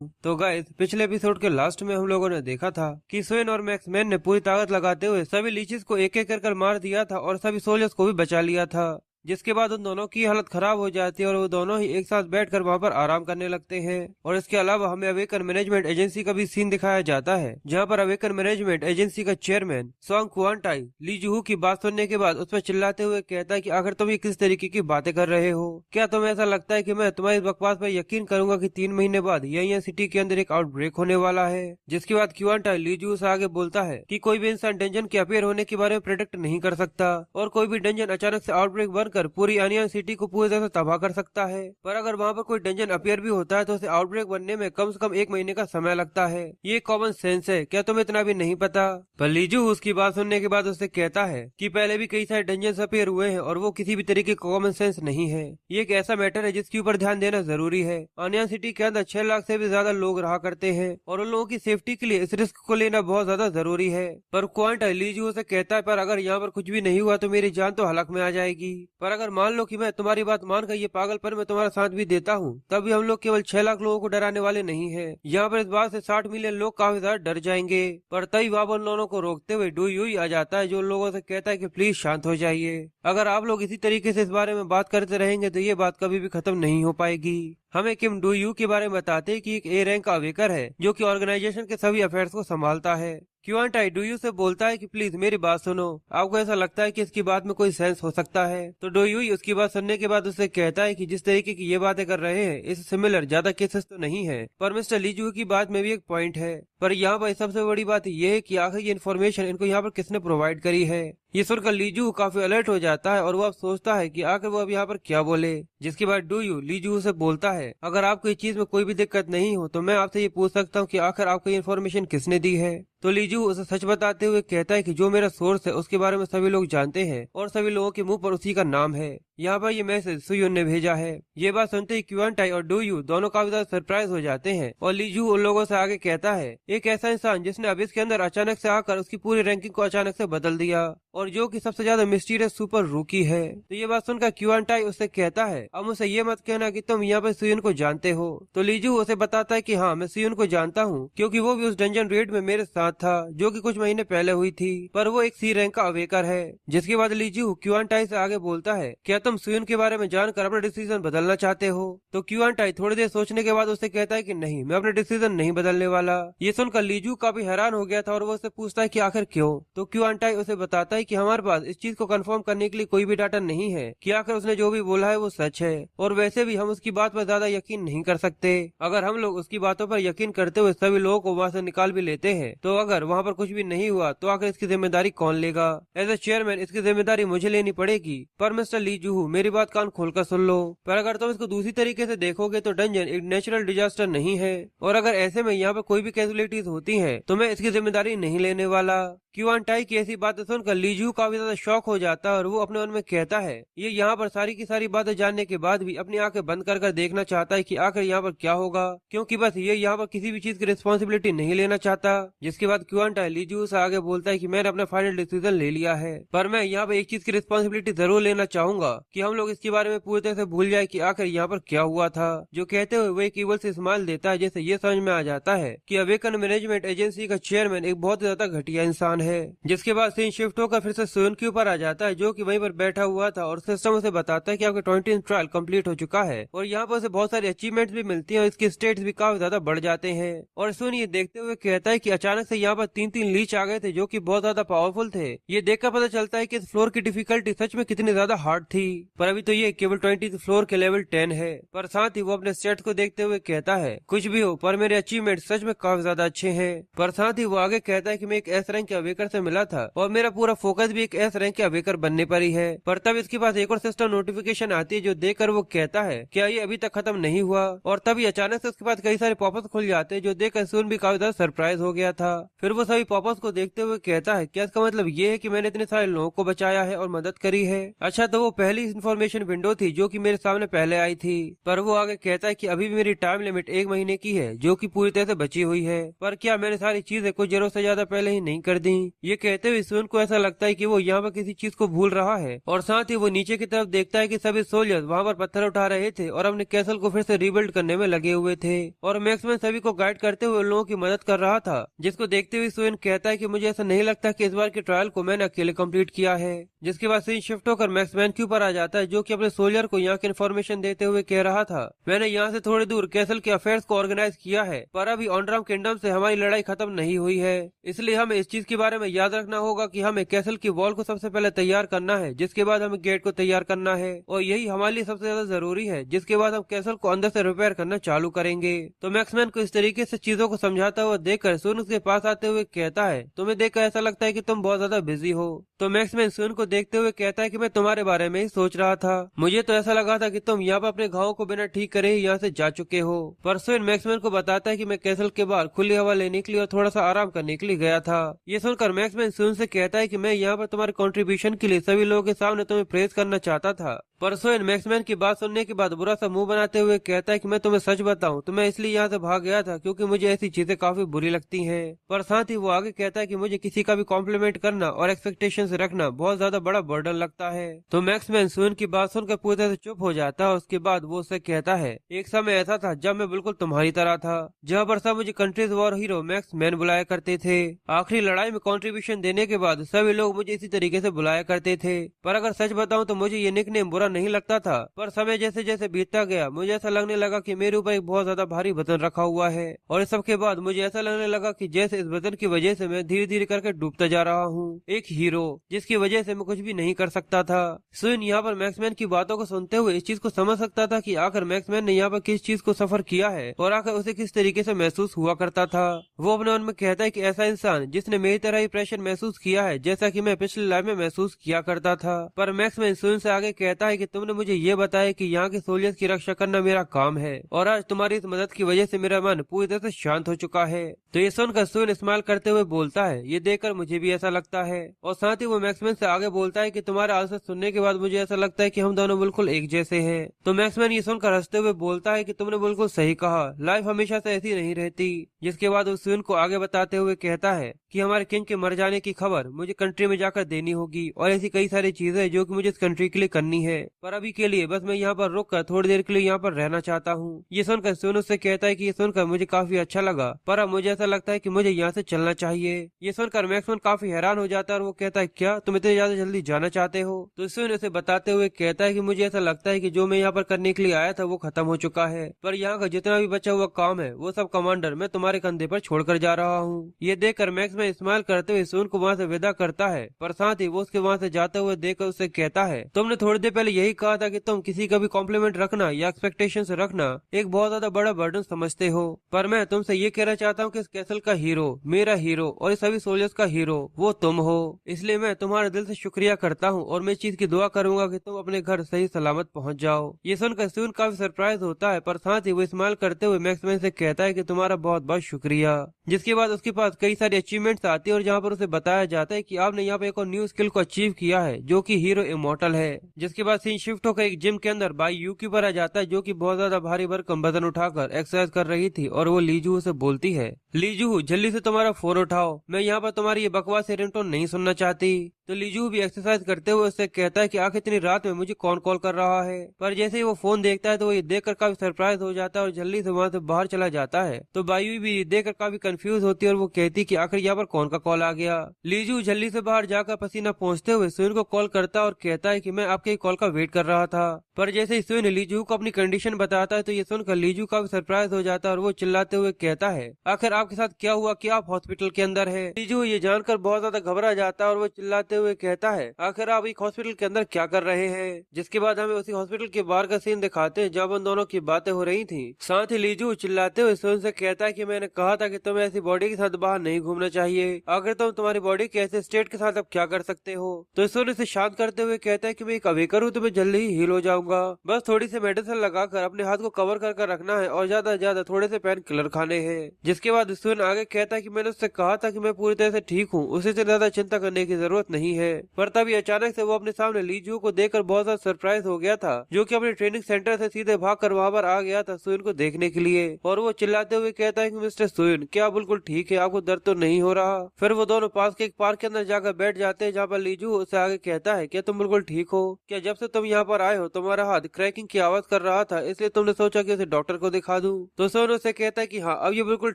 तो गाइस, पिछले एपिसोड के लास्ट में हम लोगों ने देखा था कि स्वेन और मैक्समैन ने पूरी ताकत लगाते हुए सभी लीचेस को एक एक कर मार दिया था और सभी सोल्जर्स को भी बचा लिया था। जिसके बाद उन दोनों की हालत खराब हो जाती है और वो दोनों ही एक साथ बैठकर वहां पर आराम करने लगते हैं। और इसके अलावा हमें अवेकन मैनेजमेंट एजेंसी का भी सीन दिखाया जाता है, जहां पर अवेकन मैनेजमेंट एजेंसी का चेयरमैन सॉन्ग क्वांटाई ली जुहू की बात सुनने के बाद उस पर चिल्लाते हुए कहता है कि आखिर तुम ये किस तरीके की बातें कर रहे हो? क्या तुम्हें ऐसा लगता है कि मैं तुम्हारी बकवास पर यकीन करूंगा कि 3 महीने बाद यही सिटी के अंदर एक आउटब्रेक होने वाला है? जिसके बाद क्वांटाई ली जुहू से आगे बोलता है कि कोई भी इंसान डंजन के अपीयर होने के बारे में प्रेडिक्ट नहीं कर सकता और कोई भी डंजन अचानक से आउटब्रेक बनकर पूरी अनियन सिटी को पूरी तरह से तबाह कर सकता है। पर अगर वहाँ पर कोई डंजन अपीयर भी होता है तो उसे आउटब्रेक बनने में कम से कम 1 महीने का समय लगता है। ये कॉमन सेंस है, क्या तुम्हें इतना भी नहीं पता? पर लीजू उसकी बात सुनने के बाद उससे कहता है कि पहले भी कई सारे डंजन अपीयर हुए हैं और वो किसी भी तरीके का कॉमन सेंस नहीं है। ये एक ऐसा मैटर है जिसके ऊपर ध्यान देना जरूरी है। अनियन सिटी के अंदर 6 लाख से भी ज्यादा लोग रहा करते हैं और उन लोगों की सेफ्टी के लिए इस रिस्क को लेना बहुत ज्यादा जरूरी है। पर क्वांट लीजू से कहता है, पर अगर यहाँ पर कुछ भी नहीं हुआ तो मेरी जान तो हलक में आ जाएगी। पर अगर मान लो कि मैं तुम्हारी बात मानकर ये पागलपन में तुम्हारा साथ भी देता हूँ, तब भी हम लोग केवल 6 लाख लोगों को डराने वाले नहीं है। यहाँ पर इस बात से 60 मिलियन लोग काफी ज्यादा डर जाएंगे। पर तभी वहाँ उन लोगों को रोकते हुए डू यू आ जाता है, जो उन लोगों से कहता है कि प्लीज शांत हो जाइए। अगर आप लोग इसी तरीके से इस बारे में बात करते रहेंगे तो ये बात कभी भी खत्म नहीं हो पाएगी। हमें किम डू यू के बारे में बताते हैं कि एक ए रैंक का अवेकर है जो कि ऑर्गेनाइजेशन के सभी अफेयर्स को संभालता है। क्वांटाई डू यू से बोलता है कि प्लीज मेरी बात सुनो, आपको ऐसा लगता है कि इसकी बात में कोई सेंस हो सकता है? तो डू यू उसकी बात सुनने के बाद उससे कहता है कि जिस तरीके की ये बातें कर रहे हैं इससे सिमिलर ज्यादा केसेस तो नहीं है, पर मिस्टर लीजू की बात में भी एक पॉइंट है। पर यहाँ पर सबसे बड़ी बात ये है कि आखिर ये इन्फॉर्मेशन इनको यहाँ पर किसने प्रोवाइड करी है? ये सुनकर लीजू काफी अलर्ट हो जाता है और वो अब सोचता है कि आखिर वो अब यहाँ पर क्या बोले। जिसके बाद डू यू लीजू से बोलता है, अगर आपको इस चीज में कोई भी दिक्कत नहीं हो तो मैं आपसे ये पूछ सकता हूँ कि आखिर आपको ये इन्फॉर्मेशन किसने दी है? तो लीजू उसे सच बताते हुए कहता है कि जो मेरा सोर्स है उसके बारे में सभी लोग जानते हैं और सभी लोगों के मुंह पर उसी का नाम है। यहाँ पर ये मैसेज सुयुन ने भेजा है। ये बात सुनते ही क्वांटाई और डू यू दोनों काफी ज्यादा सरप्राइज हो जाते हैं और लीजू उन लोगों से आगे कहता है, एक ऐसा इंसान जिसने अब इसके अंदर अचानक से आकर उसकी पूरी रैंकिंग को अचानक से बदल दिया और जो कि सबसे ज्यादा मिस्टीरियस सुपर रूकी है। तो ये बात सुनकर क्वांटाई उससे कहता है, अब मुझे ये मत कहना कि तुम यहाँ पर सुयुन को जानते हो। तो लीजू उसे बताता है कि हाँ, मैं सुयुन को जानता हूँ क्योंकि वो भी उस डंजन रेड में मेरे साथ था जो कि कुछ महीने पहले हुई थी, पर वो एक सी रैंक का अवेकर है। जिसके बाद लीजू क्वांटाई से आगे बोलता है, क्या तुम सुयुन के बारे में जानकर अपना डिसीजन बदलना चाहते हो? तो क्वांटाई थोड़ी देर सोचने के बाद उससे कहता है कि नहीं, मैं अपना डिसीजन नहीं बदलने वाला। ये सुनकर लीजू काफी हैरान हो गया था और वो उससे पूछता है कि आखिर क्यों? तो क्वांटाई उसे बताता है कि हमारे पास इस चीज को कंफर्म करने के लिए कोई भी डाटा नहीं है कि आखिर उसने जो भी बोला है वो सच है, और वैसे भी हम उसकी बात पर ज्यादा यकीन नहीं कर सकते। अगर हम लोग उसकी बातों पर यकीन करते हुए सभी लोगों को वहाँ से निकाल भी लेते हैं तो अगर वहाँ पर कुछ भी नहीं हुआ तो आखिर इसकी जिम्मेदारी कौन लेगा? एज ए चेयरमैन इसकी जिम्मेदारी मुझे लेनी पड़ेगी। पर मिस्टर ली जूहू, मेरी बात कान खोलकर सुन लो, पर अगर तुम इसको दूसरी तरीके से देखोगे तो डंजन एक नेचुरल डिजास्टर नहीं है और अगर ऐसे में यहाँ पर कोई भी कैजुअलिटीज होती है तो मैं इसकी जिम्मेदारी नहीं लेने वाला। क्वांटाई की ऐसी बातें सुनकर लीजू काफी ज्यादा शॉक हो जाता है और वो अपने मन में कहता है, ये यहाँ पर सारी की सारी बातें जानने के बाद भी अपनी आंखें बंद कर देखना चाहता है कि आखिर यहाँ पर क्या होगा, क्योंकि बस ये यहाँ पर किसी भी चीज की रिस्पॉन्सिबिलिटी नहीं लेना चाहता। जिसके बाद क्वांटाई लीजू से आगे बोलता है कि मैंने अपना फाइनल डिसीजन ले लिया है, पर मैं यहाँ पर एक चीज की रिस्पॉन्सिबिलिटी जरूर लेना चाहूंगा कि हम लोग इसके बारे में पूरी तरह से भूल जाए कि आखिर यहाँ पर क्या हुआ था। जो कहते हुए वो एक ईवल से स्माइल देता है, जैसे ये समझ में आ जाता है कि अवेकन मैनेजमेंट एजेंसी का चेयरमैन एक बहुत ज्यादा घटिया इंसान है। जिसके बाद सीन शिफ्ट होकर फिर से सुयुन के ऊपर आ जाता है जो कि वहीं पर बैठा हुआ था और सिस्टम उसे बताता है कि आपका 20 ट्रायल कंप्लीट हो चुका है और यहाँ पर उसे बहुत सारी अचीवमेंट्स भी मिलती हैं और इसके स्टेट्स भी काफी ज्यादा बढ़ जाते हैं। और सुन ये देखते हुए कहता है कि अचानक से यहाँ पर 3-3 लीच आ गए थे जो कि बहुत ज्यादा पावरफुल थे। ये देखकर पता चलता है कि इस फ्लोर की डिफिकल्टी सच में कितनी ज्यादा हार्ड थी, पर अभी तो ये केवल 20 फ्लोर के लेवल 10 है। पर साथ ही वो अपने स्टेट्स को देखते हुए कहता है, कुछ भी हो पर मेरे अचीवमेंट सच में काफी ज्यादा अच्छे हैं। पर साथ ही वो आगे कहता है कि मैं एक एस रैंक के अवेकर से मिला था और मेरा पूरा फोकस भी एक एस रैंक के अवेकर बनने पर ही है। पर तब इसके पास एक और सिस्टम नोटिफिकेशन आती है जो देखकर वो कहता है, क्या ये अभी तक खत्म नहीं हुआ? और तभी अचानक से उसके पास कई सारे पॉपअप खुल जाते हैं जो देखकर सुन भी काफी ज्यादा सरप्राइज हो गया था। फिर वो सभी पॉपअप को देखते हुए कहता है, क्या इसका मतलब ये है कि मैंने इतने सारे लोगों को बचाया है और मदद करी है? अच्छा, तो वो पहली इन्फॉर्मेशन विंडो थी जो कि मेरे सामने पहले आई थी। पर वो आगे कहता है कि अभी भी मेरी टाइम लिमिट 1 महीने की है जो कि पूरी तरह से बची हुई है। पर क्या मैंने सारी चीजें कुछ जरूरत से ज्यादा पहले ही नहीं कर दी? ये कहते हुए सुन को ऐसा लगता है कि वो यहाँ पर किसी चीज को भूल रहा है और साथ ही वो नीचे की तरफ देखता है कि सभी सोल्जर्स वहाँ पर पत्थर उठा रहे थे और अपने कैसल को फिर से रिबिल्ड करने में लगे हुए थे और मैक्समैन सभी को गाइड करते हुए उन लोगों की मदद कर रहा था, जिसको देखते हुए सुन कहता है कि मुझे ऐसा नहीं लगता कि इस बार की ट्रायल को मैंने अकेले कंप्लीट किया है। जिसके बाद सीन शिफ्ट होकर मैक्समैन के ऊपर आ जाता है, जो कि अपने सोल्जर को यहाँ की इन्फॉर्मेशन देते हुए कह रहा था, मैंने यहाँ से थोड़ी दूर कैसल के अफेयर्स को ऑर्गेनाइज किया है, पर अभी ऑनड्राम किंगडम से हमारी लड़ाई खत्म नहीं हुई है, इसलिए हमें इस चीज के बारे में याद रखना होगा कि हमें कैसल की वॉल को सबसे पहले तैयार करना है, जिसके बाद हमें गेट को तैयार करना है और यही हमारे लिए सबसे ज्यादा जरूरी है, जिसके बाद हम कैसल को अंदर से रिपेयर करना चालू करेंगे। तो मैक्समैन को इस तरीके से चीजों को समझाता हुआ देखकर सुन उसके पास आते हुए कहता है, तुम्हें देखकर ऐसा लगता है कि तुम बहुत ज्यादा बिजी हो। तो मैक्समैन सुन को देखते हुए कहता है कि मैं तुम्हारे बारे में ही सोच रहा था, मुझे तो ऐसा लगा था कि तुम यहाँ पर अपने घावों को बिना ठीक करे ही यहाँ से जा चुके हो। पर सुन मैक्समैन को बताता है कि मैं कैसल के बाहर खुली हवा लेने के लिए और थोड़ा सा आराम करने के लिए गया था। ये सुनकर मैक्समैन सुन से कहता है कि मैं यहाँ पर तुम्हारे कंट्रीब्यूशन के लिए सभी लोगों के सामने तुम्हें प्रेज करना चाहता था। पर सोइन मैक्समैन की बात सुनने के बाद बुरा सा मुंह बनाते हुए कहता है कि मैं तुम्हें सच बताऊं तो मैं इसलिए यहाँ से भाग गया था क्योंकि मुझे ऐसी चीजें काफी बुरी लगती हैं। पर साथ ही वो आगे कहता है कि मुझे किसी का भी कॉम्प्लीमेंट करना और एक्सपेक्टेशंस रखना बहुत ज्यादा बड़ा बर्डन लगता है। तो मैक्समैन सोइन की बात सुनकर पूरी तरह से चुप हो जाता है। उसके बाद वो उससे कहता है, एक समय ऐसा था जब मैं बिल्कुल तुम्हारी तरह था, जहाँ पर सब मुझे कंट्रीज वॉर हीरो मैक्समैन बुलाया करते थे। आखिरी लड़ाई में कॉन्ट्रीब्यूशन देने के बाद सभी लोग मुझे इसी तरीके से बुलाया करते थे। पर अगर सच बताऊं तो मुझे ये निकनेम बुरा नहीं लगता था, पर समय जैसे जैसे बीतता गया मुझे ऐसा लगने लगा कि मेरे ऊपर एक बहुत ज्यादा भारी वजन रखा हुआ है और इस सब के बाद मुझे ऐसा लगने लगा कि जैसे इस वजन की वजह से मैं धीरे धीरे करके डूबता जा रहा हूँ, एक हीरो जिसकी वजह से मैं कुछ भी नहीं कर सकता था। सुन यहाँ पर मैक्समैन की बातों को सुनते हुए इस चीज को समझ सकता था कि आखिर मैक्समैन ने यहाँ पर किस चीज को सफर किया है और आखिर उसे किस तरीके से महसूस हुआ करता था। वो अपने मन में कहता है कि ऐसा इंसान जिसने मेरी तरह ही प्रेशर महसूस किया है जैसा कि मैं पिछले लाइफ में महसूस किया करता था। पर मैक्समैन सुन से आगे कहता है कि तुमने मुझे ये बताया कि यहाँ के सोल्जर्स की रक्षा करना मेरा काम है और आज तुम्हारी इस मदद की वजह से मेरा मन पूरी तरह से शांत हो चुका है। तो ये सुनकर सुन इस्तेमाल करते हुए बोलता है, ये देखकर मुझे भी ऐसा लगता है। और साथ ही वो मैक्समैन से आगे बोलता है कि तुम्हारे आंसर सुनने के बाद मुझे ऐसा लगता है कि हम दोनों बिल्कुल एक जैसे हैं। तो मैक्समैन ये सुनकर हंसते हुए बोलता है कि तुमने बिल्कुल सही कहा, लाइफ हमेशा से ऐसी नहीं रहती। जिसके बाद वो सुन को आगे बताते हुए कहता है कि हमारे किंग के मर जाने की खबर मुझे कंट्री में जाकर देनी होगी और ऐसी कई सारी चीजें जो कि मुझे इस कंट्री के लिए करनी है, पर अभी के लिए बस मैं यहाँ पर रुक कर थोड़ी देर के लिए यहाँ पर रहना चाहता हूँ। ये सुनकर सुन उससे कहता है कि ये सुनकर मुझे काफी अच्छा लगा, पर अब मुझे ऐसा लगता है कि मुझे यहाँ से चलना चाहिए। ये सुनकर मैक्समैन काफी हैरान हो जाता है और वो कहता है, क्या तुम इतने ज्यादा जल्दी जाना चाहते हो? तो सुन उसे बताते हुए कहता है कि मुझे ऐसा लगता है कि जो मैं यहाँ पर करने के लिए आया था वो खत्म हो चुका है, पर यहाँ का जितना भी बचा हुआ काम है वो सब कमांडर मैं तुम्हारे कंधे पर छोड़कर जा रहा हूँ। ये देखकर मैक्समैन स्माइल करते हुए सुन को वहाँ से विदा करता है, पर साथ ही वो उसके वहाँ से जाते हुए देखकर उससे कहता है, तुमने थोड़ी देर पहले यही कहा था कि तुम किसी का भी कॉम्प्लीमेंट रखना या एक्सपेक्टेशंस रखना एक बहुत ज्यादा बड़ा बर्डन समझते हो, पर मैं तुमसे ये कहना चाहता हूँ कि इस कैसल का हीरो, मेरा हीरो और इस सभी सोल्जर्स का हीरो वो तुम हो। इसलिए मैं तुम्हारे दिल से शुक्रिया करता हूँ और मैं इस चीज की दुआ करूंगा कि तुम अपने घर सही सलामत पहुँच जाओ। ये सुनकर सुन काफी सरप्राइज होता है, पर साथ ही वो इस्तेमाल करते हुए मैक्समैन से कहता है कि तुम्हारा बहुत बहुत शुक्रिया। जिसके बाद उसके पास कई सारी अचीवमेंट्स आती है और जहाँ पर उसे बताया जाता है कि आपने यहाँ पे एक और न्यू स्किल को अचीव किया है जो कि हीरो इमोर्टल है। जिसके बाद सीन शिफ्ट होकर एक जिम के अंदर बाई यूकी पर आ जाता है जो कि बहुत ज्यादा भारी भरकम वजन उठाकर एक्सरसाइज कर रही थी और वो लीजू से बोलती है, लीजू जल्दी से तुम्हारा फोन उठाओ, मैं यहाँ पर तुम्हारी ये बकवास रिंगटोन नहीं सुनना चाहती। तो लीजू भी एक्सरसाइज करते हुए उससे कहता है कि आखिर इतनी रात में मुझे कौन कॉल कर रहा है, पर जैसे ही वो फोन देखता है तो वो ये देखकर काफी सरप्राइज हो जाता है और जल्दी से वहाँ से बाहर चला जाता है। तो बायू भी देखकर काफी कंफ्यूज होती है और वो कहती कि आखिर यहाँ पर कौन का कॉल आ गया। लीजू जल्दी से बाहर जाकर पसीना पहुँचते हुए सुन को कॉल करता और कहता है कि मैं आपके कॉल का वेट कर रहा था। पर जैसे ही सुन लीजू को अपनी कंडीशन बताता है तो ये सुनकर लीजू काफी सरप्राइज हो जाता है और वो चिल्लाते हुए कहता है, आखिर आपके साथ क्या हुआ कि आप हॉस्पिटल के अंदर है? लीजू ये जानकर बहुत ज्यादा घबरा जाता है और वो चिल्लाते हुए कहता है, आखिर आप एक हॉस्पिटल के अंदर क्या कर रहे हैं? जिसके बाद हमें उसी हॉस्पिटल के बाहर का सीन दिखाते हैं जब उन दोनों की बातें हो रही थी। साथ ही लीजू चिल्लाते हुए सुन से कहता है कि मैंने कहा था कि तुम्हें ऐसी बॉडी के साथ बाहर नहीं घूमना चाहिए, आखिर तुम तुम्हारी बॉडी के ऐसे स्टेट के साथ अब क्या कर सकते हो? तो सुन इसे शांत करते हुए कहता है कि मैं एक अवेकर हूँ तो मैं जल्दी ही हील हो जाऊंगा, बस थोड़ी से मेडिसिन लगाकर अपने हाथ को कवर कर रखना है और ज्यादा से ज्यादा थोड़े से पेन किलर खाने हैं। जिसके बाद सुन आगे कहता है कि मैंने उससे कहा था कि मैं पूरी तरह से ठीक हूँ, उसे से ज्यादा चिंता करने की जरूरत नहीं नहीं है। पर तभी अचानक से वो अपने सामने लीजू को देखकर बहुत ज्यादा सरप्राइज हो गया था, जो कि अपने ट्रेनिंग सेंटर से सीधे भागकर वहां पर आ गया था सुइन को देखने के लिए। और वो चिल्लाते हुए कहता है कि मिस्टर सुइन, क्या आप बिल्कुल ठीक है? आपको दर्द तो नहीं हो रहा? फिर वो दोनों पास के एक पार्क के अंदर जाकर बैठ जाते हैं, जहाँ पर लीजू उससे आगे कहता है, क्या तुम बिल्कुल ठीक हो? क्या जब से तुम यहाँ पर आए हो तुम्हारा हाथ क्रैकिंग की आवाज कर रहा था, इसलिए तुमने सोचा कि उसे डॉक्टर को दिखा दूं? तो सुइन उससे कहता है कि हाँ, अब ये बिल्कुल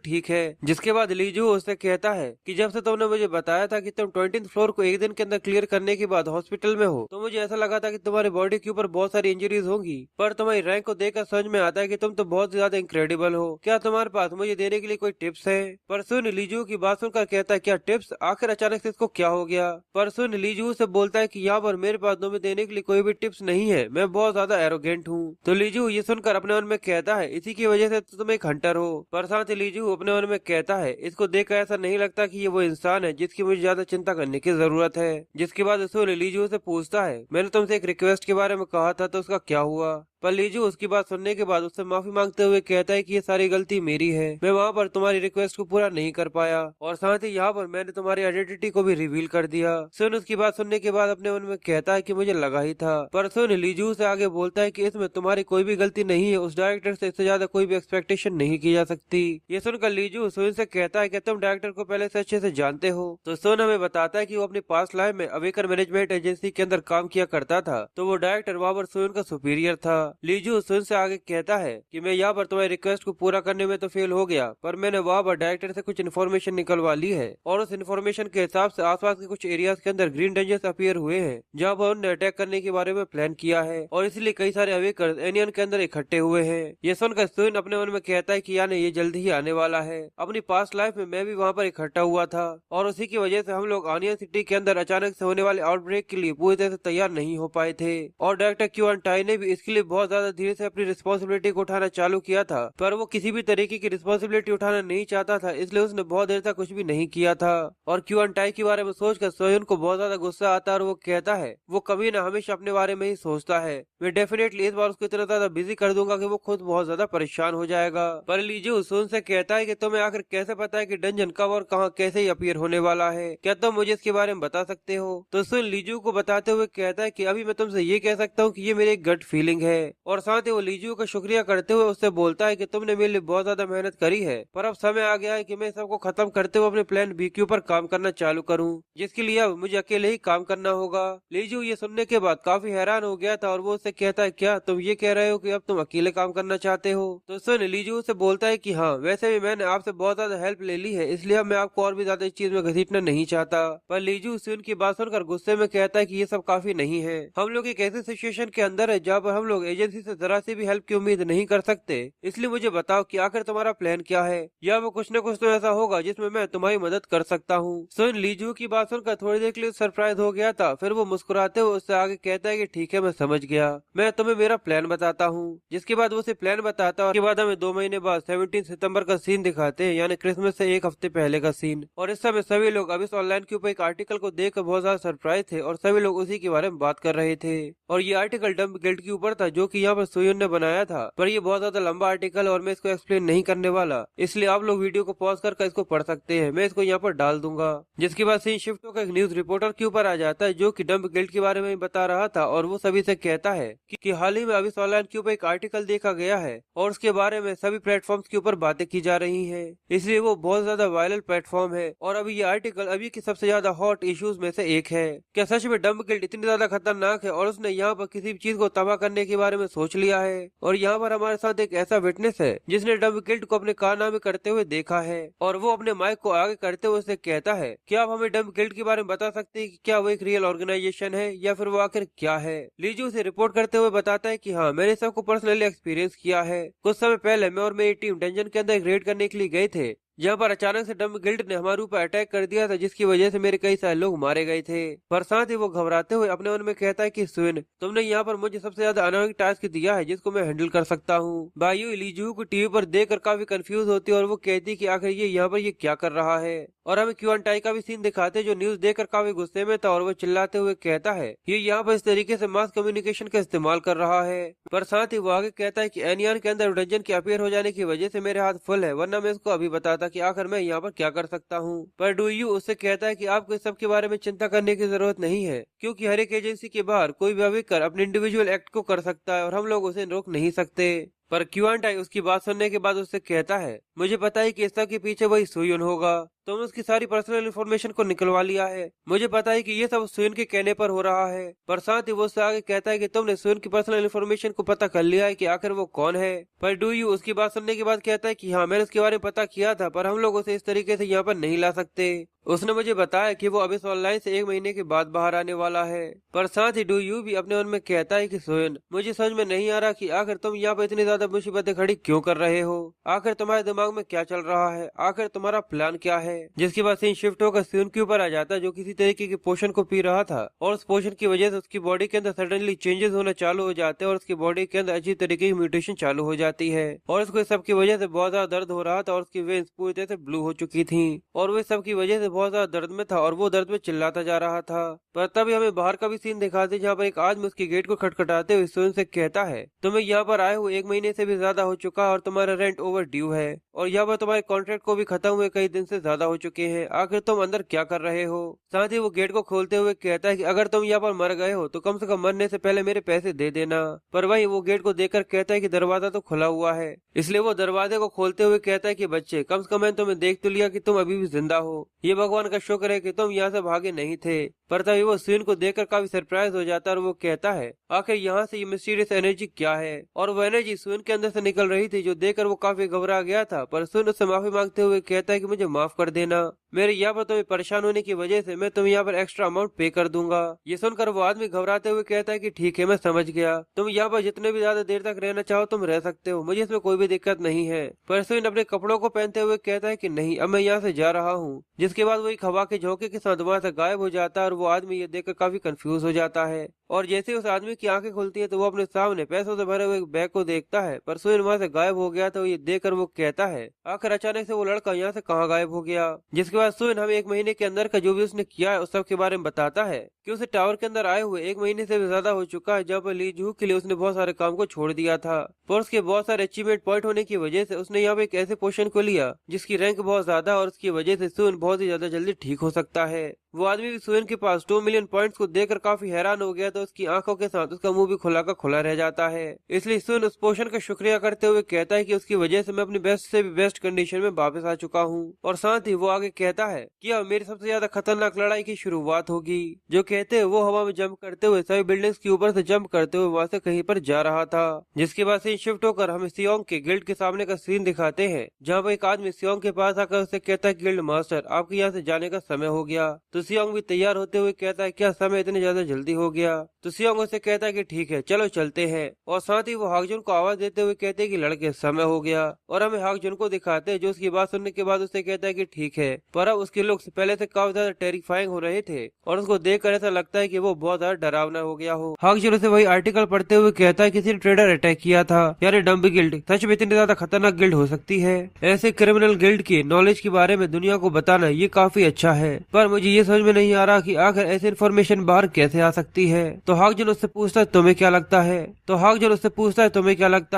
ठीक है। जिसके बाद लीजू उससे कहता है कि जब से तुमने मुझे बताया था कि तुम 20th फ्लोर को एक दिन के अंदर क्लियर करने के बाद हॉस्पिटल में हो, तो मुझे ऐसा लगा था कि तुम्हारी बॉडी के ऊपर बहुत सारी इंजरीज होंगी। पर तुम्हारी रैंक को देखकर समझ में आता है कि तुम तो बहुत ज्यादा इनक्रेडिबल हो। क्या तुम्हारे पास मुझे देने के लिए कोई टिप्स है? पर सुन लीजू की बात सुनकर कहता है, क्या टिप्स? आखिर अचानक से इसको क्या हो गया? पर सुन लीजू से बोलता है कि यहाँ पर मेरे पास तुम्हें देने के लिए कोई भी टिप्स नहीं है, मैं बहुत ज्यादा एरोगेंट हूँ। तो लीजू ये सुनकर अपने मन में कहता है, इसी की वजह से तो तुम एक हंटर हो। पर साथ ही लीजू अपने मन में कहता है, इसको देखकर ऐसा नहीं लगता कि ये वो इंसान है जिसकी मुझे ज्यादा चिंता करने की जरूरत है। जिसके बाद सुन लीजू से पूछता है, मैंने तुमसे एक रिक्वेस्ट के बारे में कहा था, तो उसका क्या हुआ? पर लीजू उसकी बात सुनने के बाद उससे माफी मांगते हुए कहता है कि ये सारी गलती मेरी है, मैं वहाँ पर तुम्हारी रिक्वेस्ट को पूरा नहीं कर पाया, और साथ ही यहाँ पर मैंने तुम्हारी आइडेंटिटी को भी रिवील कर दिया। सुन उसकी बात सुनने के बाद अपने मन में कहता है कि मुझे लगा ही था। पर सुन लीजू से आगे बोलता है कि इसमें तुम्हारी कोई भी गलती नहीं है, उस डायरेक्टर से इससे ज्यादा कोई भी एक्सपेक्टेशन नहीं की जा सकती। ये सुनकर लीजू सुन से कहता है कि तुम डायरेक्टर को पहले से अच्छे से जानते हो। तो सुन हमें बताता है कि वो अपनी पास्ट लाइफ में अवेकर मैनेजमेंट एजेंसी के अंदर काम किया करता था, तो वो डायरेक्टर वहाँ पर सुन का सुपीरियर था। लीजू सुन से आगे कहता है कि मैं यहाँ पर तुम्हारी रिक्वेस्ट को पूरा करने में तो फेल हो गया, पर मैंने वहाँ पर डायरेक्टर से कुछ इन्फॉर्मेशन निकलवा ली है, और उस इन्फॉर्मेशन के हिसाब से आसपास के कुछ एरियाज के अंदर ग्रीन डेंजर्स अपीयर हुए हैं, जहाँ पर उन्होंने अटैक करने के बारे में प्लान किया है, और इसलिए कई सारे अवेकर्स एनियन के अंदर इकट्ठे हुए हैं। ये सुनकर सुन अपने मन में कहता है कि यानी ये जल्दी ही आने वाला है। अपनी पास्ट लाइफ में मैं भी वहाँ पर इकट्ठा हुआ था, और उसी की वजह से हम लोग आनियन सिटी के अंदर अचानक से होने वाले आउटब्रेक के लिए पूरी तरह से तैयार नहीं हो पाए थे, और डायरेक्टर क्यूआन टाई ने भी इसके लिए बहुत ज्यादा धीरे से अपनी रिस्पॉन्सिबिलिटी को उठाना चालू किया था। पर वो किसी भी तरीके की रिस्पॉन्सिबिलिटी उठाना नहीं चाहता था, इसलिए उसने बहुत देर तक कुछ भी नहीं किया था। और क्यूआन टाई के बारे में सोचकर सोयन को बहुत ज्यादा गुस्सा आता है, और वो कहता है वो कभी ना हमेशा अपने बारे में ही सोचता है, मैं डेफिनेटली इस बार उसको इतना ज्यादा बिजी कर दूंगा कि वो खुद बहुत ज्यादा परेशान हो जाएगा। पर लीजू सुन से कहता है कि तुम्हें आखिर कैसे पता है कि डंजन कब और कहां कैसे ही अपीयर होने वाला है? क्या तुम मुझे इसके बारे में बता सकते हो? तो सुन लीजू को बताते हुए कहता है कि अभी मैं तुमसे ये कह सकता हूँ कि ये मेरी गट फीलिंग है। और साथ ही वो लीजू का शुक्रिया करते हुए उससे बोलता है कि तुमने मेरे लिए बहुत ज्यादा मेहनत करी है, पर अब समय आ गया है कि मैं सबको खत्म करते हुए अपने प्लान बी के ऊपर काम करना चालू करूं, जिसके लिए अब मुझे अकेले ही काम करना होगा। लीजू ये सुनने के बाद काफी हैरान हो गया था, और वो उससे कहता है, क्या तुम ये कह रहे हो कि अब तुम अकेले काम करना चाहते हो? तो सुन लीजू से बोलता है कि हाँ, वैसे भी मैंने आपसे बहुत ज्यादा हेल्प ले ली है, इसलिए अब मैं आपको और भी ज्यादा इस चीज में घसीटना नहीं चाहता। पर लीजू सुन की बात सुनकर गुस्से में कहता है कि ये सब काफी नहीं है, हम लोग एक ऐसे सिचुएशन के अंदर है जहाँ पर हम लोग एजेंसी से जरा सी भी हेल्प की उम्मीद नहीं कर सकते, इसलिए मुझे बताओ कि आखिर तुम्हारा प्लान क्या है, या वो कुछ न कुछ तो ऐसा होगा जिसमें मैं तुम्हारी मदद कर सकता हूँ। सुन लीजू की बात सुनकर थोड़ी देर के लिए सरप्राइज हो गया था, फिर वो मुस्कुराते हुए उससे आगे कहता है कि ठीक है, मैं समझ गया, मैं तुम्हें मेरा प्लान बताता हूँ। जिसके बाद वो उसे प्लान बताता है, और उसके बाद हमें 2 महीने बाद 17 सितंबर का सीन दिखाते हैं, यानी क्रिसमस से एक हफ्ते पहले का सीन। और इस समय सभी लोग अब इस ऑनलाइन के ऊपर एक आर्टिकल को देखकर बहुत ज्यादा सरप्राइज थे, और सभी लोग उसी के बारे में बात कर रहे थे। और ये आर्टिकल डंप गिल्ड के ऊपर था, जो कि यहाँ पर सोयन ने बनाया था, पर ये बहुत ज्यादा लंबा आर्टिकल और मैं इसको एक्सप्लेन नहीं करने वाला, इसलिए आप लोग वीडियो को पॉज कर इसको पढ़ सकते हैं, मैं इसको यहाँ पर डाल दूंगा। जिसके बाद सीन शिफ्ट होकर एक न्यूज रिपोर्टर के ऊपर आ जाता है, जो कि डंप गिल्ड के बारे में बता रहा था, और वो सभी से कहता है कि हाल ही में अभी ऑनलाइन के ऊपर एक आर्टिकल देखा गया है, और उसके बारे में सभी प्लेटफॉर्म्स के ऊपर बातें की जा रही है, इसलिए वो बहुत ज्यादा वायरल प्लेटफॉर्म है, और अभी ये आर्टिकल अभी की सबसे ज्यादा हॉट इश्यूज में से एक है। क्या सच में डंप गिल्ड इतनी ज्यादा खतरनाक है, और उसने यहाँ पर किसी भी चीज को तबाह करने के बारे में सोच लिया है? और यहाँ पर हमारे साथ एक ऐसा विटनेस है जिसने डंप गिल्ड को अपने कारनामे करते हुए देखा है, और वो अपने माइक को आगे करते हुए उससे कहता है, क्या आप हमें डंप गिल्ड के बारे में बता सकते हैं कि क्या वो एक रियल ऑर्गेनाइजेशन है, या फिर वो आखिर क्या है? लीजू से रिपोर्ट करते हुए बताता है कि हाँ, मैंने सबको पर्सनली एक्सपीरियंस किया है। कुछ समय पहले मैं और मेरी टीम डंजन के अंदर एक रेड करने के लिए गए थे, जहाँ पर अचानक से डंप गिल्ड ने हमारे ऊपर अटैक कर दिया था, जिसकी वजह से मेरे कई सारे लोग मारे गए थे। पर साथ ही वो घबराते हुए अपने मन में कहता है कि सुन, तुमने यहाँ पर मुझे सबसे ज्यादा अनोइंग टास्क दिया है जिसको मैं हैंडल कर सकता हूँ। बायू लीजू को टीवी पर देखकर काफी कंफ्यूज होती है, और वो कहती है कि आखिर ये यहाँ पर ये क्या कर रहा है। और हमें क्यूआन टाई का भी सीन दिखाते हैं, जो न्यूज देखकर काफी गुस्से में था, और वो चिल्लाते हुए कहता है ये यहाँ पर इस तरीके से मास कम्युनिकेशन का इस्तेमाल कर रहा है। पर साथ ही वो आगे कहता है कि एनियन के अंदर डंजन के अपीयर हो जाने की वजह से मेरे हाथ फुल है, वरना मैं इसको अभी बताता था कि आखिर मैं यहाँ पर क्या कर सकता हूँ। पर डू यू उससे कहता है कि आपको इस सब के बारे में चिंता करने की जरूरत नहीं है, क्योंकि हर एक एजेंसी के बाहर कोई भी आकर अपने इंडिविजुअल एक्ट को कर सकता है और हम लोग उसे रोक नहीं सकते। पर क्यूआनटाई उसकी बात सुनने के बाद उससे कहता है, मुझे पता है कि इस सब के पीछे वही सुयुन होगा। तुमने उसकी सारी पर्सनल इन्फॉर्मेशन को निकलवा लिया है। मुझे पता है कि ये सब सुयुन के कहने पर हो रहा है, पर साथ ही वो उससे आगे कहता है कि तुमने सुयुन की पर्सनल इन्फॉर्मेशन को पता कर लिया है कि आखिर वो कौन है। पर डू यू उसकी बात सुनने के बाद कहता है कि हाँ, मैंने उसके बारे में पता किया था, पर हम लोग उसे इस तरीके से यहाँ पर नहीं ला सकते। उसने मुझे बताया कि वो अब इस ऑनलाइन से 1 महीने के बाद बाहर आने वाला है। पर साथ ही डू यू भी अपने मन में कहता है कि सुयुन, मुझे समझ में नहीं आ रहा कि आखिर तुम यहाँ पर इतनी ज्यादा मुसीबतें खड़ी क्यों कर रहे हो। आखिर तुम्हारे दिमाग में क्या चल रहा है, आखिर तुम्हारा प्लान क्या है। जिसके बाद सीन शिफ्ट होकर सुयुन के ऊपर आ जाता है, जो किसी तरीके के पोषण को पी रहा था और उस पोषण की वजह से उसकी बॉडी के अंदर सडनली चेंजेस होना चालू हो जाते हैं और उसकी बॉडी के अंदर अजीब तरीके की म्यूटेशन चालू हो जाती है और उसको इस सब की वजह से बहुत ज्यादा दर्द हो रहा था और उसकी वेन्स पूरी तरह से ब्लू हो चुकी थी और वो सब की वजह से बहुत ज्यादा दर्द में था और वो दर्द में चिल्लाता जा रहा था। पर तभी हमें बाहर का भी सीन दिखाते जहाँ पर एक आदमी उसके गेट को खटखटाते हुए सुयुन से कहता है, तुम्हें यहाँ पर आए हुए 1 महीने से भी ज्यादा हो चुका है और तुम्हारा रेंट ओवर ड्यू है और यहाँ पर तुम्हारे कॉन्ट्रैक्ट को भी खत्म हुए कई दिन से ज्यादा हो चुके हैं। आखिर तुम अंदर क्या कर रहे हो। साथ ही वो गेट को खोलते हुए कहता है कि अगर तुम यहाँ पर मर गए हो तो कम से कम मरने से पहले मेरे पैसे दे देना। पर वही वो गेट को देखकर कहता है कि दरवाजा तो खुला हुआ है, इसलिए वो दरवाजे को खोलते हुए कहता है कि बच्चे, कम से कम मैंने तुम्हें देख तो लिया कि तुम अभी भी जिंदा हो। ये भगवान का शुक्र है कि तुम यहाँ से भागे नहीं थे। पर तभी वो सुयुन को देखकर काफी सरप्राइज हो जाता है और वो कहता है, आखिर यहाँ से ये मिस्टीरियस एनर्जी क्या है। और वो एनर्जी सुयुन के अंदर से निकल रही थी, जो देखकर वो काफी घबरा गया था। पर सुयुन उससे माफी मांगते हुए कहता है कि मुझे माफ कर देना, मेरे यहाँ पर तुम्हें परेशान होने की वजह से मैं तुम्हें यहाँ पर एक्स्ट्रा अमाउंट पे कर दूंगा। ये सुनकर वो आदमी घबराते हुए कहता है कि ठीक है, मैं समझ गया, तुम यहाँ पर जितने भी ज्यादा देर तक रहना चाहो तुम रह सकते हो, मुझे इसमें कोई भी दिक्कत नहीं है। पर सुयुन अपने कपड़ों को पहनते हुए कहता है कि नहीं, अब मैं यहाँ से जा रहा हूँ। जिसके बाद वो एक हवा के झोंके के साथ वहां से गायब हो जाता है और वो आदमी ये देखकर काफी कंफ्यूज हो जाता है। और जैसे ही उस आदमी की आंखें खुलती है तो वो अपने सामने पैसों से भरे हुए एक बैग को देखता है, पर सुयुन वहां से गायब हो गया। तो ये देखकर वो कहता है, आखिर अचानक से वो लड़का यहाँ से कहाँ गायब हो गया। जिसके बाद सुयुन हमें 1 महीने के अंदर का जो भी उसने किया है उस सब के बारे में बताता है कि उसे टावर के अंदर आए हुए 1 महीने से भी ज्यादा हो चुका है, जब ली जू के लिए उसने बहुत सारे काम को छोड़ दिया था। पर उसके बहुत सारे अचीवमेंट पॉइंट होने की वजह से उसने यहाँ पे एक ऐसे पोजीशन को लिया जिसकी रैंक बहुत ज्यादा और उसकी वजह से सुयुन बहुत ही ज्यादा जल्दी ठीक हो सकता है। वो आदमी भी सुयुन के पास 2 मिलियन पॉइंट्स को देखकर काफी हैरान हो गया, तो उसकी आंखों के साथ उसका मुंह भी खुला का खुला रह जाता है। इसलिए सुयुन उस पोषण का शुक्रिया करते हुए कहता है कि उसकी वजह से मैं अपनी बेस्ट से भी बेस्ट कंडीशन में वापस आ चुका हूँ। और साथ ही वो आगे कहता है कि अब मेरी सबसे ज्यादा खतरनाक लड़ाई की शुरुआत होगी। जो कहते हैं वो हवा में जंप करते हुए सभी बिल्डिंग्स के ऊपर से जंप करते हुए वहाँ से कहीं पर जा रहा था। जिसके बाद सीन शिफ्ट होकर हमें सियोंग के गिल्ड के सामने का सीन दिखाते हैं, जहाँ पर एक आदमी सियोंग के पास आकर उससे कहता है, गिल्ड मास्टर, आपके यहाँ से जाने का समय हो गया। तो सियोंग भी तैयार होते हुए कहता है, क्या समय इतने ज्यादा जल्दी हो गया। तो सियोंग उससे कहता है कि ठीक है, चलो चलते हैं। और साथ ही वो हाकजुन को आवाज देते हुए कहते हैं कि लड़के, समय हो गया। और हमें हाकजुन को दिखाते हैं, जो उसकी बात सुनने के बाद उससे कहता है कि ठीक है। पर अब उसके लुक्स पहले से काफी ज्यादा टेरिफाइंग हो रहे थे और उसको देखकर ऐसा लगता है कि वो बहुत ज्यादा डरावना हो गया हो। हाकजुन उसे वही आर्टिकल पढ़ते हुए कहता है, किसी ने ट्रेडर अटैक किया था। यार डम्बी गिल्ड सच में इतनी ज्यादा खतरनाक गिल्ड हो सकती है। ऐसे क्रिमिनल गिल्ड की नॉलेज के बारे में दुनिया को बताना ये काफी अच्छा है, पर मुझे ये समझ में नहीं आ रहा कि आखिर ऐसी इन्फॉर्मेशन बाहर कैसे आ सकती है। तो हाकजुन उससे पूछता है, तुम्हें क्या लगता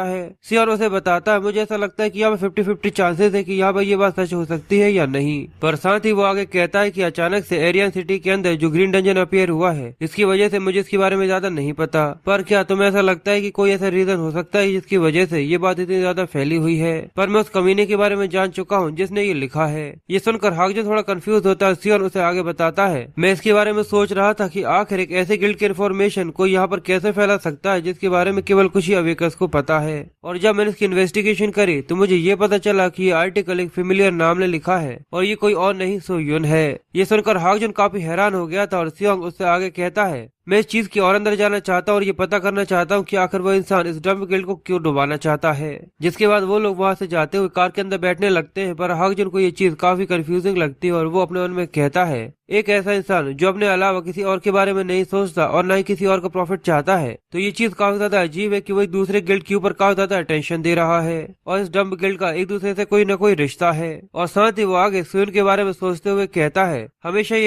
है। सियोन उसे बताता है, मुझे ऐसा लगता है कि यहाँ पे 50-50 चांसेस है कि यहाँ पर ये बात सच हो सकती है या नहीं। पर साथ ही वो आगे कहता है कि अचानक से एरियन सिटी के अंदर जो ग्रीन डंजन अपीयर हुआ है, इसकी वजह से मुझे इसके बारे में ज्यादा नहीं पता। पर क्या तुम्हें ऐसा लगता है कि कोई ऐसा रीजन हो सकता है जिसकी वजह से ये बात इतनी ज्यादा फैली हुई है। पर मैं उस कमीने के बारे में जान चुका हूँ जिसने ये लिखा है। ये सुनकर हाकजुन थोड़ा कंफ्यूज होता है। सियोन उसे आगे बताता है, मैं इसके बारे में सोच रहा था कि आखिर एक ऐसे गिल्ड की इन्फॉर्मेशन कोई यहाँ पर कैसे फैला सकता है जिसके बारे में केवल कुछ ही अवेकर्स को पता है। और जब मैंने इसकी इन्वेस्टिगेशन करी तो मुझे ये पता चला कि ये आर्टिकल एक फेमिलियर नाम ने लिखा है और ये कोई और नहीं सुयुन है। ये सुनकर हाकजुन काफी हैरान हो गया था और सियोंग उससे आगे कहता है, मैं इस चीज की और अंदर जाना चाहता हूँ और ये पता करना चाहता हूँ कि आखिर वो इंसान इस डम्प गिल्ड को क्यों डुबाना चाहता है। जिसके बाद वो लोग वहाँ से जाते हुए कार के अंदर बैठने लगते हैं, पर हाकजुन को ये चीज काफी कंफ्यूजिंग लगती है और वो अपने मन में कहता है, एक ऐसा इंसान जो अपने अलावा किसी और के बारे में नहीं सोचता और न ही किसी और का प्रॉफिट चाहता है, तो ये चीज काफी ज्यादा अजीब है कि वो एक दूसरे गिल्ड के ऊपर काफी ज्यादा अटेंशन दे रहा है और इस डम्प गिल्ड का एक दूसरे से कोई न कोई रिश्ता है। और साथ ही वो आगे सुयुन के बारे में सोचते हुए कहता है, हमेशा ही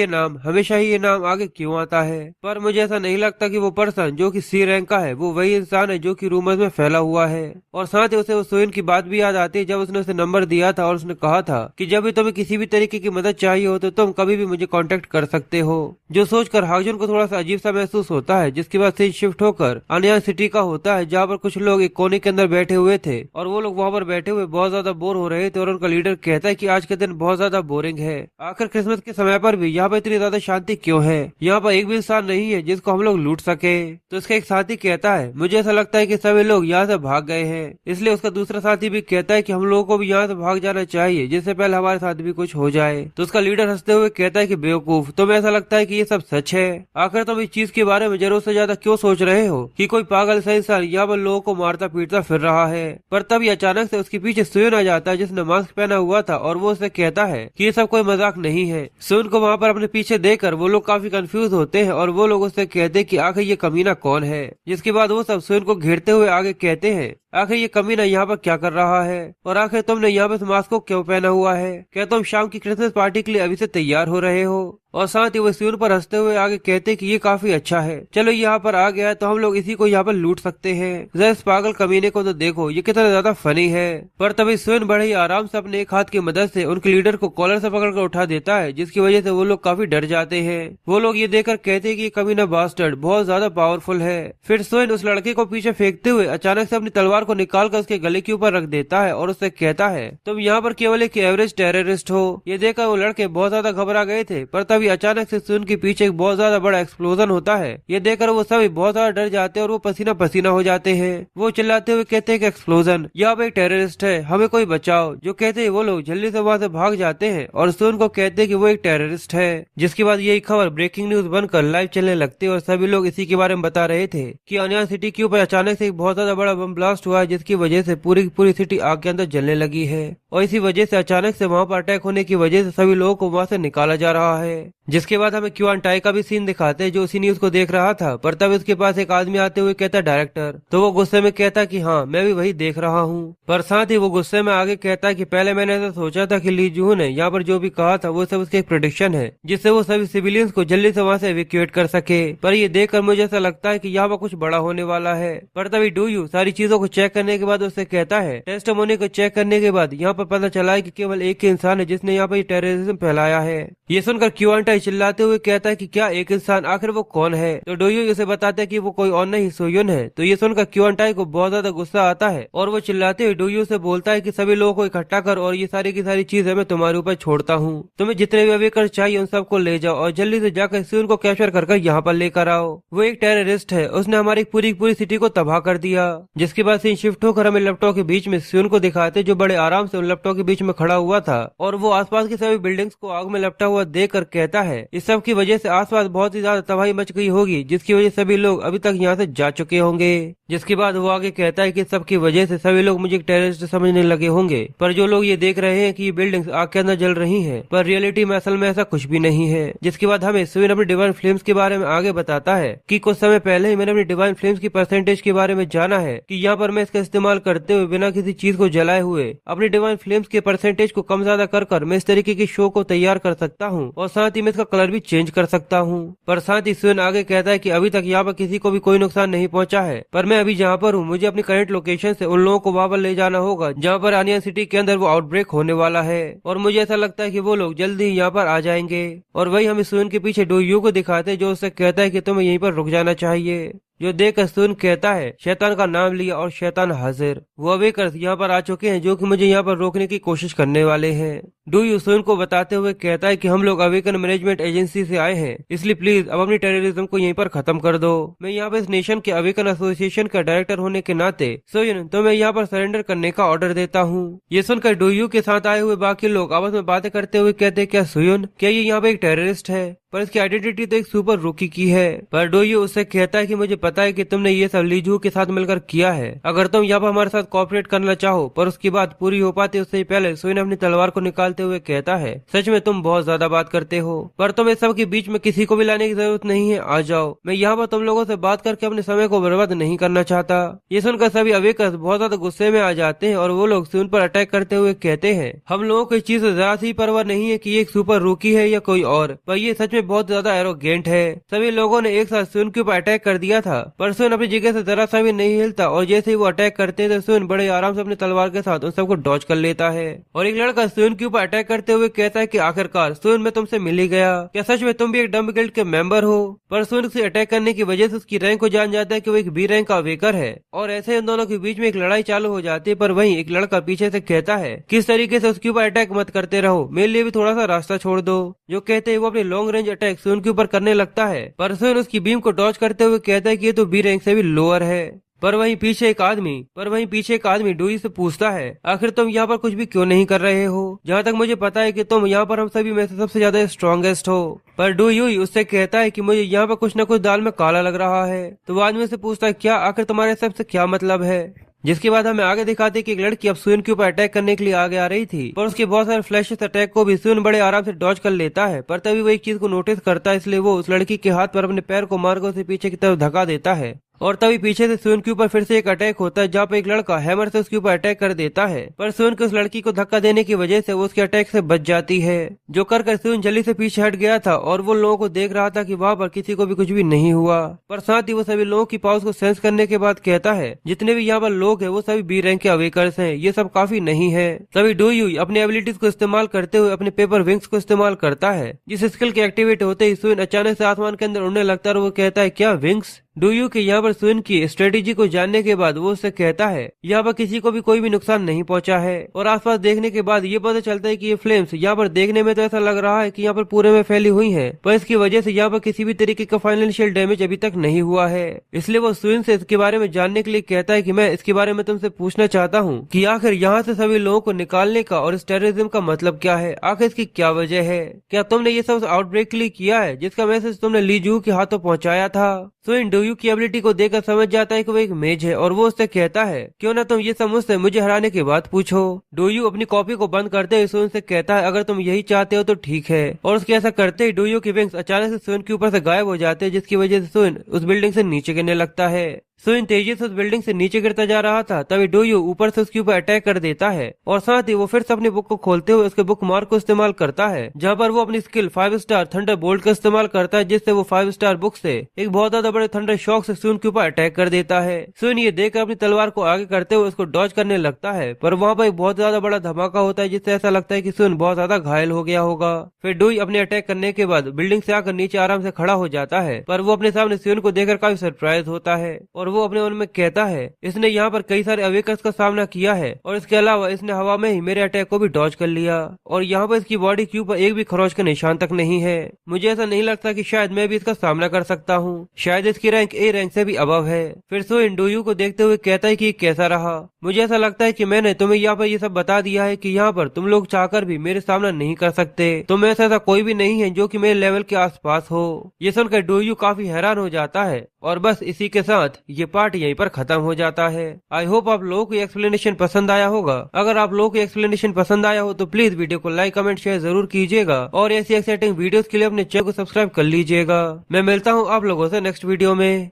ये नाम आगे क्यों आता है। पर मुझे ऐसा नहीं लगता कि वो पर्सन जो कि सी रैंक का है वो वही इंसान है जो कि रूमर्स में फैला हुआ है। और साथ ही उसे वो सोइन की बात भी याद आती है जब उसने उसे नंबर दिया था और उसने कहा था कि जब भी तुम्हें किसी भी तरीके की मदद चाहिए हो तो तुम कभी भी मुझे कांटेक्ट कर सकते हो। जो सोचकर हाक्जुन को थोड़ा सा अजीब सा महसूस होता है, जिसके बाद सीन शिफ्ट होकर अन्यान सिटी का होता है जहाँ पर कुछ लोग एक कोने के अंदर बैठे हुए थे और वो लोग वहाँ पर बैठे हुए बहुत ज्यादा बोर हो रहे थे और उनका लीडर कहता है कि आज के दिन बहुत ज्यादा बोरिंग है। आखिर क्रिसमस के समय पर भी यहाँ पर इतनी ज्यादा शांति क्यों है? यहाँ पर एक भी इंसान नहीं है जिसको हम लोग लूट सके। तो इसका एक साथी कहता है मुझे ऐसा लगता है कि सभी लोग यहाँ से भाग गए हैं। इसलिए उसका दूसरा साथी भी कहता है कि हम लोगों को भी यहाँ से भाग जाना चाहिए जिससे पहले हमारे साथ भी कुछ हो जाए। तो उसका लीडर हंसते हुए कहता है कि बेवकूफ, तुम्हें ऐसा लगता है कि ये सब सच है? आखिर तुम इस चीज के बारे में जरूर से ज्यादा क्यों सोच रहे हो कि कोई पागल सा इंसान यहाँ पर लोगों को मारता पीटता फिर रहा है? पर तभी अचानक से उसके पीछे सुयन आ जाता है जिसने मास्क पहना हुआ था और वो उसे कहता है कि ये सब कोई मजाक नहीं है। सुयन को वहाँ पर अपने पीछे देखकर वो लोग काफी कंफ्यूज होते हैं और वो लोग उससे कहते हैं कि आखिर ये कमीना कौन है। जिसके बाद वो सब सुयन को घेरते हुए आगे कहते हैं आखिर ये कमीना यहाँ पर क्या कर रहा है और आखिर तुमने यहाँ पर मास्क को क्यों पहना हुआ है? क्या तुम शाम की क्रिसमस पार्टी के लिए अभी से तैयार हो रहे हो? और साथ ही वो सुयन पर हंसते हुए आगे कहते कि ये काफी अच्छा है, चलो यहाँ पर आ गया तो हम लोग इसी को यहाँ पर लूट सकते हैं। जरा इस पागल कमीने को तो देखो, ये कितना ज्यादा फनी है। पर तभी सुयन बड़े ही आराम से अपने एक हाथ की मदद से उनके लीडर को कॉलर से पकड़कर उठा देता है, जिसकी वजह से वो लोग काफी डर जाते हैं। वो लोग ये देखकर कहते हैं कि ये कमीना बास्टर्ड बहुत ज्यादा पावरफुल है। फिर सुयन उस लड़के को पीछे फेंकते हुए अचानक से अपनी तलवार को निकाल कर उसके गले के ऊपर रख देता है और उससे कहता है तुम यहाँ पर केवल एक एवरेज टेररिस्ट हो। ये देखकर वो लड़के बहुत ज्यादा घबरा गए थे, पर तभी अचानक से सुयन के पीछे एक बहुत ज्यादा बड़ा एक्सप्लोजन होता है। ये देखकर वो सभी बहुत ज्यादा डर जाते हैं और वो पसीना पसीना हो जाते हैं। वो चिल्लाते हुए कहते हैं कि एक्सप्लोजन, यहाँ पे एक टेररिस्ट है, हमें कोई बचाओ। जो कहते हैं वो लोग जल्दी से वहाँ से भाग जाते हैं और सुयन को कहते हैं कि वो एक टेररिस्ट है। जिसके बाद यही खबर ब्रेकिंग न्यूज बनकर लाइव चलने लगती है और सभी लोग इसी के बारे में बता रहे थे कि अन्यान सिटी के ऊपर अचानक से एक बहुत ज्यादा बड़ा बम ब्लास्ट हुआ है, जिसकी वजह से पूरी की पूरी सिटी आग के अंदर जलने लगी है और इसी वजह से अचानक से वहाँ पर अटैक होने की वजह से सभी लोगों को वहाँ से निकाला जा रहा है। जिसके बाद हमें क्यूआन टाई का भी सीन दिखाते हैं जो उसी न्यूज को देख रहा था, पर तब उसके पास एक आदमी आते हुए कहता डायरेक्टर। तो वो गुस्से में कहता कि हाँ मैं भी वही देख रहा हूँ। पर साथ ही वो गुस्से में आगे कहता कि पहले मैंने ऐसा सोचा था कि ली जून ने यहाँ पर जो भी कहा था वो सब उसकी एक प्रेडिक्शन है जिससे वो सभी सिविलियंस को जल्दी से वहाँ से एविक्यूएट कर सके। पर ये देखकर मुझे ऐसा लगता है कि यहाँ पर कुछ बड़ा होने वाला है। पर तभी डू यू सारी चीजों को चेक करने के बाद उससे कहता है टेस्टिमोनी को चेक करने के बाद यहाँ पर पता चला है कि केवल एक ही इंसान है जिसने यहाँ पर टेररिज्म फैलाया है। ये सुनकर क्यूआन टाई चिल्लाते हुए कहता है कि क्या एक इंसान, आखिर वो कौन है? तो डोयू उसे बताता है कि वो कोई और नहीं सोयुन है। तो ये सुनकर क्यूआन टाई को बहुत ज्यादा गुस्सा आता है और वो चिल्लाते हुए डोयू से बोलता है कि सभी लोगों को इकट्ठा कर और ये सारी की सारी चीजें मैं तुम्हारे ऊपर छोड़ता हूँ। तुम्हें जितने भी अवेकर चाहिए उन सबको ले जाओ और जल्दी से जाकर सुयुन को कैप्चर कर यहाँ पर लेकर आओ। वो एक टेररिस्ट है, उसने हमारी पूरी सिटी को तबाह कर दिया। जिसके बाद सीन शिफ्ट होकर हमें लैपटॉप के बीच में सुयुन को दिखाते जो बड़े आराम से उन लैपटॉप के बीच में खड़ा हुआ था और वो आसपास की सभी बिल्डिंग्स को आग में लपटा हुआ देख कर कहता है इस सब की वजह से आसपास बहुत ही ज्यादा तबाही मच गई होगी, जिसकी वजह से सभी लोग अभी तक यहाँ से जा चुके होंगे। जिसके बाद वो आगे कहता है कि सब की वजह से सभी लोग मुझे टेररिस्ट समझने लगे होंगे, पर जो लोग ये देख रहे हैं कि ये बिल्डिंग्स आग के अंदर जल रही हैं, पर रियलिटी में असल में ऐसा कुछ भी नहीं है। जिसके बाद हमें सुविन अपनी डिवाइन फ्लेम्स के बारे में आगे बताता है कि कुछ समय पहले ही मैंने अपनी डिवाइन फ्लेम्स की परसेंटेज के बारे में जाना है कि यहाँ पर मैं इसका इस्तेमाल करते हुए बिना किसी चीज को जलाए हुए अपनी डिवाइन फ्लेम्स के परसेंटेज को कम ज्यादा कर मैं इस तरीके की शो को तैयार कर सकता हूँ और साथ ही मैं इसका कलर भी चेंज कर सकता हूँ। पर साथ ही सुविन आगे कहता है कि अभी तक यहाँ पर किसी को भी कोई नुकसान नहीं पहुँचा है, पर मैं अभी जहाँ पर हूँ मुझे अपनी करंट लोकेशन से उन लोगों को वहाँ पर ले जाना होगा जहाँ पर आनियन सिटी के अंदर वो आउटब्रेक होने वाला है और मुझे ऐसा लगता है कि वो लोग जल्दी ही यहाँ पर आ जाएंगे। और वही हम सुविन के पीछे डो यू को दिखाते जो उससे कहता है कि तुम्हें यहीं पर रुक जाना चाहिए। जो देखकर सुन कहता है शैतान का नाम लिया और शैतान हाजिर। वो अवेकर्स यहाँ पर आ चुके हैं जो कि मुझे यहाँ पर रोकने की कोशिश करने वाले हैं। डू यू सुन को बताते हुए कहता है कि हम लोग अवेकन मैनेजमेंट एजेंसी से आए हैं, इसलिए प्लीज अब अपनी टेररिज्म को यहीं पर खत्म कर दो। मैं यहाँ पर इस नेशन के अवेकन एसोसिएशन का डायरेक्टर होने के नाते सोयन तो मैं यहाँ पर सरेंडर करने का ऑर्डर देता हूँ। ये सुनकर डू यू के साथ आए हुए बाकी लोग आपस में बातें करते हुए कहते क्या सोयन क्या ये यहाँ पे एक टेररिस्ट है? पर इसकी आइडेंटिटी तो एक सुपर रूकी की है। पर डोयू उससे कहता है कि मुझे पता है कि तुमने ये सब लीजू के साथ मिलकर किया है, अगर तुम यहाँ पर हमारे साथ कोऑपरेट करना चाहो। पर उसकी बात पूरी हो पाती उससे पहले सोइन अपनी तलवार को निकालते हुए कहता है सच में तुम बहुत ज्यादा बात करते हो, पर तुम इस सब के बीच में किसी को भी लाने की जरूरत नहीं है, आ जाओ। मैं यहाँ पर तुम लोगों से बात करके अपने समय को बर्बाद नहीं करना चाहता। ये सुनकर सभी अवेकर्स बहुत ज्यादा गुस्से में आ जाते हैं और वो लोग सोइन पर अटैक करते हुए कहते हैं हम लोगों को इस चीज से ज्यादा ही परवाह नहीं है कि ये एक सुपर रूकी है या कोई और, पर ये सच में में बहुत ज्यादा एरोगेंट है। सभी लोगों ने एक साथ सुन के ऊपर अटैक कर दिया था, पर सुन अपनी जगह से जरा सा भी नहीं हिलता और जैसे ही वो अटैक करते हैं तो सुन बड़े आराम से अपनी तलवार के साथ उन सबको डॉज कर लेता है। और एक लड़का सुन के ऊपर अटैक करते हुए कहता है कि आखिरकार सुन मैं तुमसे मिल ही गया, क्या सच में तुम भी एक डम्ब गिल्ड के मेंबर हो? पर सुन से अटैक करने की वजह से उसकी रैंक को जान जाता है कि वो एक बी रैंक का अवेकर है और ऐसे इन दोनों के बीच में एक लड़ाई चालू हो जाती है। पर वहीं एक लड़का पीछे से कहता है किस तरीके से उसके ऊपर अटैक मत करते रहो, मेरे लिए भी थोड़ा सा रास्ता छोड़ दो। जो कहते हैं वो अपनी लॉन्ग रेंज अटैक सुन के ऊपर करने लगता है, पर सुन उसकी बीम को डॉज करते हुए कहता है कि ये तो बी रैंक से भी लोअर है। पर वहीं पीछे एक आदमी डूई से पूछता है आखिर तुम यहाँ पर कुछ भी क्यों नहीं कर रहे हो? जहाँ तक मुझे पता है कि तुम यहाँ पर हम सभी में से सबसे ज्यादा स्ट्रॉन्गेस्ट हो। पर डूई उससे कहता है कि मुझे यहाँ पर कुछ न कुछ दाल में काला लग रहा है। तो वो आदमी से पूछता है क्या आखिर तुम्हारे सबसे क्या मतलब है? जिसके बाद हमें आगे दिखाते कि एक लड़की अब सुन के ऊपर अटैक करने के लिए आगे आ रही थी, पर उसके बहुत सारे फ्लैशेस अटैक को भी सुन बड़े आराम से डॉज कर लेता है। पर तभी वो एक चीज को नोटिस करता है, इसलिए वो उस लड़की के हाथ पर अपने पैर को मारकर उसे पीछे की तरफ धक्का देता है। और तभी पीछे से सुन के ऊपर फिर से एक अटैक होता है, जहाँ पे एक लड़का हैमर से उसके ऊपर अटैक कर देता है। पर सुन के उस लड़की को धक्का देने की वजह से वो उसके अटैक से बच जाती है। जो कर सुन जल्दी से पीछे हट गया था और वो लोगों को देख रहा था कि वहाँ पर किसी को भी कुछ भी नहीं हुआ। पर साथ ही वो सभी लोगों की पावर्स को सेंस करने के बाद कहता है जितने भी यहाँ पर लोग हैं वो सभी बी रैंक के अवेकर्स हैं, ये सब काफी नहीं है। तभी डूई अपनी एबिलिटीज को इस्तेमाल करते हुए अपने पेपर विंग्स को इस्तेमाल करता है, जिस स्किल के एक्टिवेट होते ही सुन अचानक से आसमान के अंदर उड़ने लगता है और वो कहता है क्या विंग्स? डूयू के यहाँ पर सुन की स्ट्रेटेजी को जानने के बाद वो उससे कहता है यहाँ पर किसी को भी कोई भी नुकसान नहीं पहुंचा है। और आसपास देखने के बाद ये पता चलता है कि ये फ्लेम्स यहाँ पर देखने में तो ऐसा लग रहा है कि यहाँ पर पूरे में फैली हुई हैं, पर इसकी वजह से यहाँ पर किसी भी तरीके का फाइनेंशियल डैमेज अभी तक नहीं हुआ है। इसलिए वो सुन से इसके बारे में जानने के लिए कहता है कि मैं इसके बारे में तुमसे पूछना चाहता हूँ कि आखिर यहाँ से सभी लोगों को निकालने का और इस टेररिज्म का मतलब क्या है, आखिर इसकी क्या वजह है? क्या तुमने ये सब आउटब्रेक के लिए किया है जिसका मैसेज तुमने ली जू के हाथों पहुँचाया था? सुन डूयू की एबिलिटी को देखकर समझ जाता है कि वो एक मेज है और वो उससे कहता है क्यों ना तुम ये सब मुझसे मुझे हराने के बाद पूछो। डूयू अपनी कॉपी को बंद करते हुए सुन से कहता है अगर तुम यही चाहते हो तो ठीक है। और उसके ऐसा करते ही डूयू की विंग्स अचानक से सुन के ऊपर से गायब हो जाते हैं, जिसकी वजह से सुन उस बिल्डिंग से नीचे गिरने लगता है। सुन तेजी से उस बिल्डिंग से नीचे गिरता जा रहा था, तभी डूयू ऊपर से उसके ऊपर अटैक कर देता है और साथ ही वो फिर से अपनी बुक को खोलते हुए उसके बुक मार्क को इस्तेमाल करता है, जहाँ पर वो अपनी स्किल 5 स्टार थंडर बोल्ट का इस्तेमाल करता है, जिससे वो 5 स्टार बुक से एक बहुत ज्यादा बड़े थंडर शॉक से सुन के ऊपर अटैक कर देता है। सुन ये देखकर अपनी तलवार को आगे करते हुए उसको डॉज करने लगता है, पर वहाँ पर एक बहुत ज्यादा बड़ा धमाका होता है, जिससे ऐसा लगता है कि सुन बहुत ज्यादा घायल हो गया होगा। फिर डूई अपने अटैक करने के बाद बिल्डिंग से आकर नीचे आराम से खड़ा हो जाता है, पर वो अपने सामने सुन को देखकर काफी सरप्राइज होता है और वो अपने मन में कहता है इसने यहाँ पर कई सारे अवेकर्स का सामना किया है और इसके अलावा इसने हवा में ही मेरे अटैक को भी डॉज कर लिया और यहाँ पर इसकी बॉडी के ऊपर एक भी खरोच का निशान तक नहीं है। मुझे ऐसा नहीं लगता कि शायद मैं भी इसका सामना कर सकता हूँ, शायद इसकी रैंक ए रैंक से भी अबव है। फिर सुन डूयू को देखते हुए कहता है कि कैसा रहा? मुझे ऐसा लगता है कि मैंने तुम्हें यहाँ पर ये सब बता दिया है कि यहाँ पर तुम लोग चाहकर भी मेरे सामना नहीं कर सकते, तुम में से ऐसा कोई भी नहीं है जो कि मेरे लेवल के आसपास हो। ये सुनकर डूयू काफी हैरान हो जाता है और बस इसी के साथ ये पार्ट यहीं पर खत्म हो जाता है। आई होप आप लोगों को एक्सप्लेनेशन पसंद आया होगा। अगर आप लोगों को एक्सप्लेनेशन पसंद आया हो तो प्लीज वीडियो को लाइक कमेंट शेयर जरूर कीजिएगा और ऐसी एक्साइटिंग वीडियोस के लिए अपने चैनल को सब्सक्राइब कर लीजिएगा। मैं मिलता हूँ आप लोगों से नेक्स्ट वीडियो में।